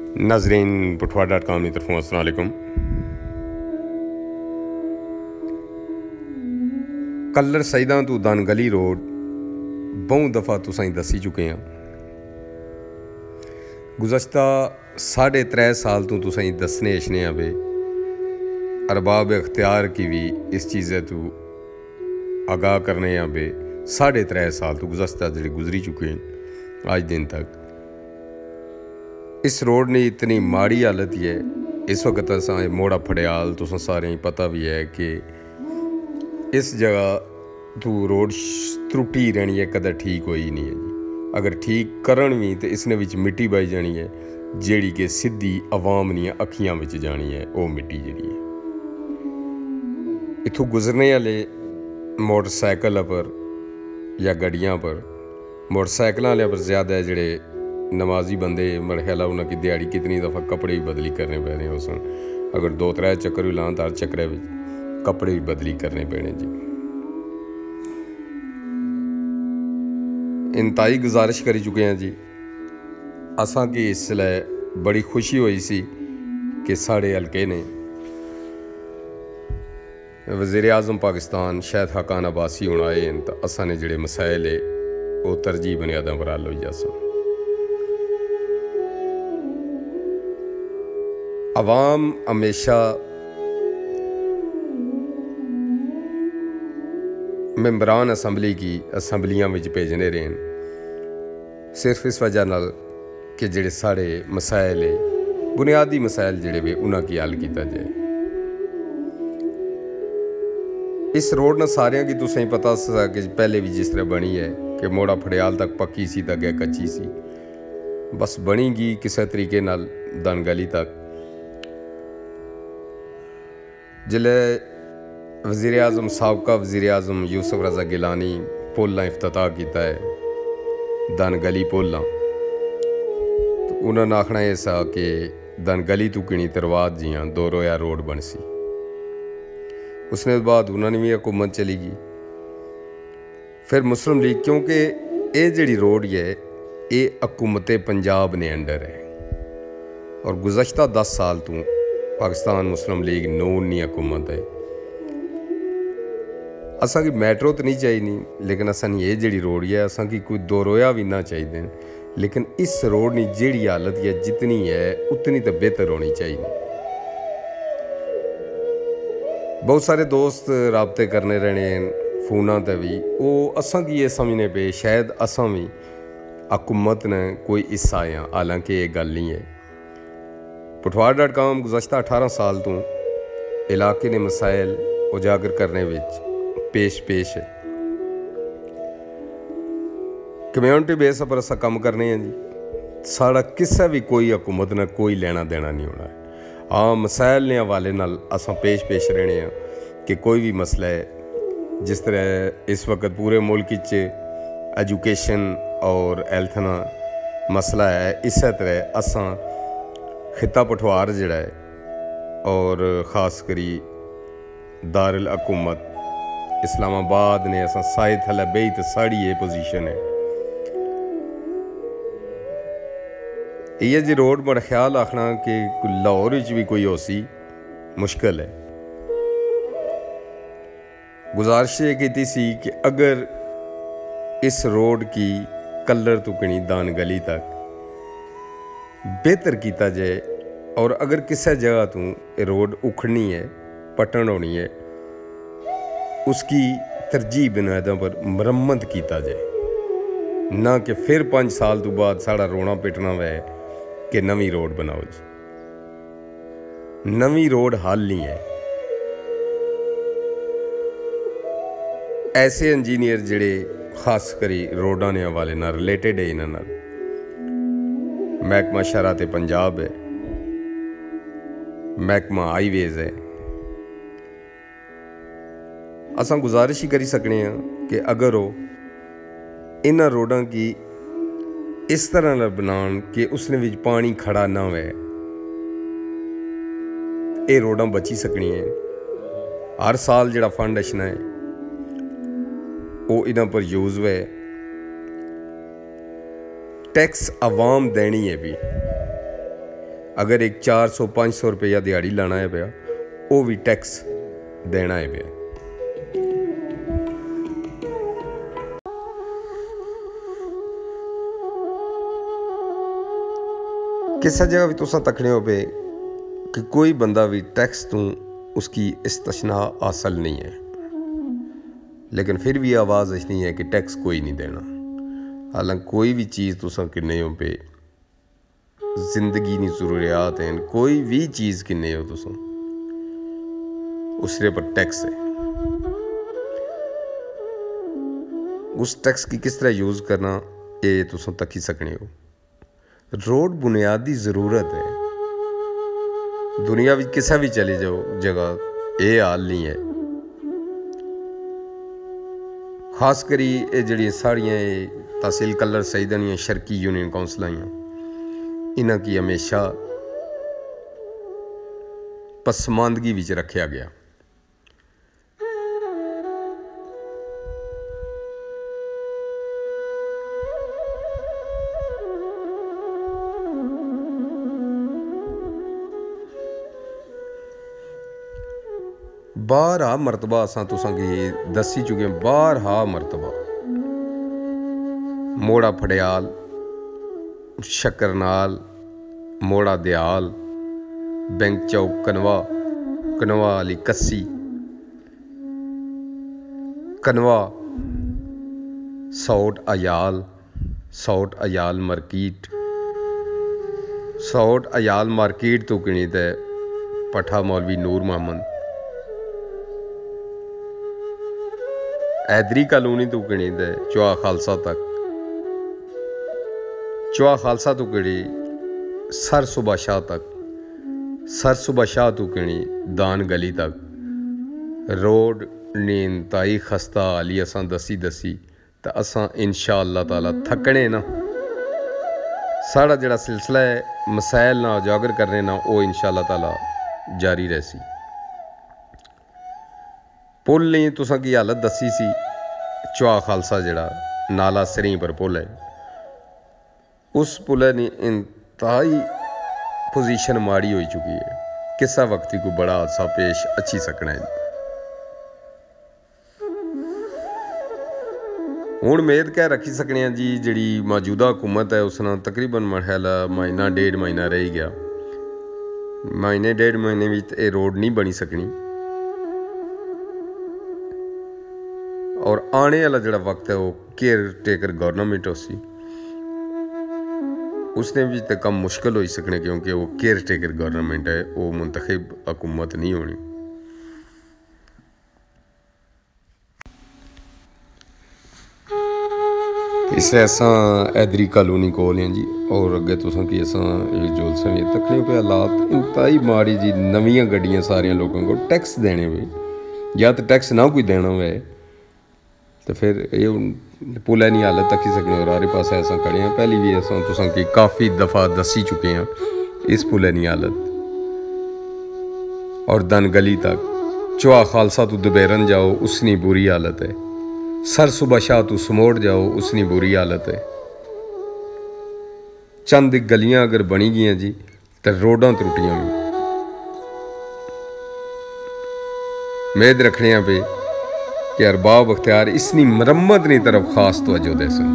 नाजरीन पुठवा.com की तरफों अस्सलाम वालेकुम। कलर सईदा तो दानगली रोड बहु दफ़ा तुसां दसी चुके हैं। गुज़श्ता 3.5 साल तो तुसां दसने अशने आवे अरबाब इख्तियार की भी इस चीज़े तो आगाह करने आवे 3.5 साल तो गुज़श्ता जड़े गुजरी चुके हैं आज दिन तक। इस रोड ने इतनी माड़ी हालत ही है इस वक्त असा मोड़ा फड़ियाल तो सारे पता भी है कि इस जगह तो रोड त्रुटी रहनी है, कदर ठीक होई नहीं है जी। अगर ठीक करन भी तो इसने विच मिट्टी पाई जानी है जेड़ी कि सीधी आवाम दी अखियां विच जानी है। वो मिट्टी जी है इत्थों गुजरने वाले मोटरसाइकिल पर या गड्डियां पर, मोटरसाइकिल वाले पर ज़्यादा है जड़े नमाजी बंदे मेरे ख्याल उन्होंने दिहाड़ी कितनी दफ़ा कपड़े भी बदली करने पैने हो सन। अगर 2-3 चक्कर भी लान तो हर चक्कर में कपड़े भी बदली करने पैने जी। इंतहाई गुजारिश करी चुके हैं जी असा की इसलै बड़ी खुशी हुई सी कि साढ़े हल्के ने वज़ीर आज़म पाकिस्तान शायद हकान अब्बासी होना आए तो असा ने जड़े मसाइल है वो तरजीह बुनियादा पर हल हो जासन। अवाम हमेशा मेंबरान असम्बली की असम्बलियां में भेजने रहे सिर्फ इस वजह नाल कि जेड़े साढ़े मसाइल है बुनियादी मसाइल जेड़े वे उन्हां की हल किया जाए। इस रोड न सारियां की तुसें पता कि पहले भी जिस तरह बनी है कि मोड़ा फड़ियाल तक पक्की सी तक कच्ची सी, बस बनी गई किसी तरीके नाल दानगली तक। जिले वज़ीर आज़म साबका वज़ीर आज़म यूसुफ रज़ा गिलानी पुल का इफ्तिताह किया है दानगली पुल, तो उन्होंने आखना यह सा कि दानगली तो किणी तरवाद जियां 2 रोया रोड बन सी। उसने बाद उन्होंने भी हुकूमत चली गई। फिर मुस्लिम लीग, क्योंकि ये जिहड़ी रोड है ये हुकूमत पंजाब ने अंडर है और गुज़श्ता 10 साल तो पाकिस्तान मुस्लिम लीग नून की हुकूमत है। असा की मेट्रो तो नहीं चाहिए लेकिन असा ये जिहड़ी रोड है असा की कोई 2 रोया भी ना चाहिए, लेकिन इस रोड की जिहड़ी हालत है जितनी है उतनी तो बेहतर होनी चाहिए। बहुत सारे दोस्त राबते करने रहने फोना ते भी वो असा की ये समझने पे शायद असा भी हुकूमत ने कोई हिस्सा है, हालांकि ये गल नहीं है। पुठवा.com गुज़श्ता 18 साल तो इलाके ने मसाइल उजागर करने विच पेश है। कम्यूनिटी बेस पर असा काम करने हैं जी। साड़ा किसी भी कोई हुकूमत ने कोई लेना देना नहीं होना है। हाँ, मसाइल ने हवाले नाल असा पेश रहने हैं कि कोई भी मसला है जिस तरह इस वक्त पूरे मुल्क एजुकेशन और हेल्थ ना मसला है, इस तरह असा खिता पठवार जड़ा है और ख़ास करी दारुल हुकूमत इस्लामाबाद ने असा साए थले बेई तो साड़ी ये पोजीशन है। ये जी रोड बड़ा ख्याल आखना कि लाहौर भी कोई हो सी मुश्किल है। गुजारिश ये की सी कि अगर इस रोड की कलर तो कणी दानगली तक बेहतर किया जाए और अगर किसी जगह तो रोड उखड़नी है पटन होनी है उसकी तरजीह बुनियादों पर मरम्मत किया जाए, ना कि फिर 5 साल तो बाद साड़ा रोना पिटना वै कि नवी रोड बनाओ जी। नवी रोड हल नहीं है। ऐसे इंजीनियर जिहड़े खास करी रोडां ने हवाले नाल रिलेटेड है, इन्हां नाल महकमा शहरा ते पंजाब है, महकमा हाईवेज है। असा गुजारिश ही करी सकने हैं कि अगर वो इन्हां रोडां की इस तरह ना बनान कि उसने विच पानी खड़ा ना हो, ये रोडां बची सकनी है। हर साल जिहड़ा फंड अछना है वो इन्हां पर यूज़ हुए। टैक्स आवाम देनी है भी अगर एक 400-500 रुपया दिहाड़ी लाना है पिया वो भी टैक्स देना है पिया। किसी जगह भी तुसा तकने हो पे कि कोई बंदा भी टैक्स तो उसकी इस्तशना हासिल नहीं है, लेकिन फिर भी आवाज़ इतनी है कि टैक्स कोई नहीं देना। हालांकि कोई भी चीज़ तुसा किन्ने हो पे जिंदगी नी ज़रूरियात हैं, कोई भी चीज़ किन्ने हो तुसा उसरे पर टैक्स है। उस टैक्स की किस तरह यूज़ करना ये तुसा तक ही सकने हो। रोड बुनियादी ज़रूरत है, दुनिया भी किसा भी चले जाओ जगह ये हाल नहीं है। खास करी ये जड़ी साड़ियाँ तहसील कलर सईदनियाँ शर्की यूनियन काउंसलाइयाँ इन्हां की हमेशा पसमानदगी विच रखा गया। बारहा मरतबा असां तुसां गी दसी चुके हैं, बारहा मरतबा मोड़ा फड़ियाल, शक्करनाल, मोड़ा दयाल, बैंक चौक कनवा, कनवा वाली कस्सी, कनवा सौट अयाल, सौट अयाल मार्केट, सौट अयाल मार्केट तो किणी ते पठा मौलवी नूर मोहम्मद, हैदरी कॉलोनी तो किणी ते चौहा खालसा तक, चौहा खालसा तो किणी सर सुबह शाह तक, सर सुबह शाह तो किणी दान गली तक रोड ने इंतहाई खस्ता हाली असां दसी तो असां इंशाअल्लाह ताला थकने ना। साड़ा जड़ा सिलसिला है मसाइल ना उजागर करने ना वो इंशाअल्लाह ताला जारी रहसी। पुल ने तुसां की हालत दसी सी, चौहा खालसा जड़ा नाला सरी पर पुल है, उस पुल ने इंतहाई पोजीशन माड़ी हो चुकी है। किसा वक्त ही कोई बड़ा हादसा पेश अच्छी सकना है। हुण उम्मीद कह रखी सकने हैं जी जिहड़ी मौजूदा हुकूमत है उसना तकरीबन मरहला महीना डेढ़ महीना रह गया, महीने डेढ़ महीने में ये रोड नहीं बनी सकनी और आने वाला जिहड़ा वक्त है वो केयर टेकर गवर्नमेंट होसी उसने भी तो कम मुश्किल हो सकने क्योंकि वो केयर टेकर गवर्नमेंट है, वो मुंतखब हुकूमत नहीं होनी। इससे असां हैदरी कॉलोनी कोल हैं जी और अगे तुसां की असां जोलसा भी तकने पे हालात इंतहाई माड़ी जी। नवीं गड्डियां सारे लोगों को टैक्स देने हुए या तो टैक्स ना कोई देना हुए तो फिर ये पुलै नहीं हालत तक ही सकने। और आरे पास ऐसा खड़े हैं, पहली भी असां तुसां की काफ़ी दफ़ा दसी चुके हैं इस पुलै नहीं हालत। और दन गली तक चौहा खालसा तो दुबेरन जाओ उसनी बुरी हालत है, सर सुबह शाह तो समोड़ जाओ उसनी बुरी हालत है। चंद गलियां अगर बनी गई जी तो रोडां त्रुटियां भी उम्मीद रखने पे कि अरबाब अख्तियार इसनी मरम्मत की तरफ खास तवज्जो दे सन।